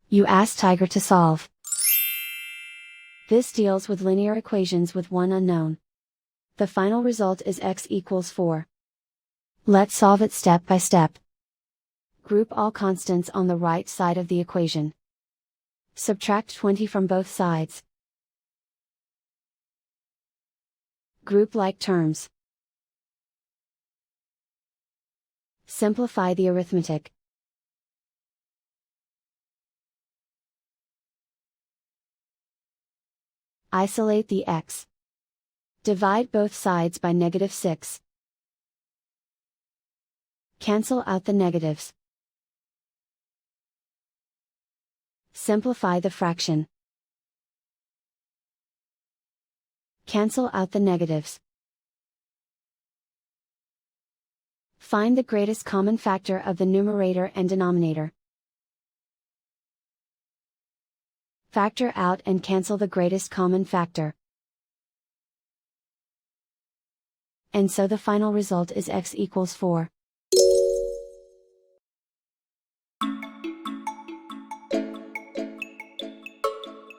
You ask Tiger to solve. This deals with linear equations with one unknown. The final result is x equals 4. Let's solve it step by step. Group all constants on the right side of the equation. Subtract 20 from both sides. Group like terms. Simplify the arithmetic. Isolate the x. Divide both sides by -6. Cancel out the negatives. Simplify the fraction. Cancel out the negatives. Find the greatest common factor of the numerator and denominator. Factor out and cancel the greatest common factor. And so the final result is x equals 4.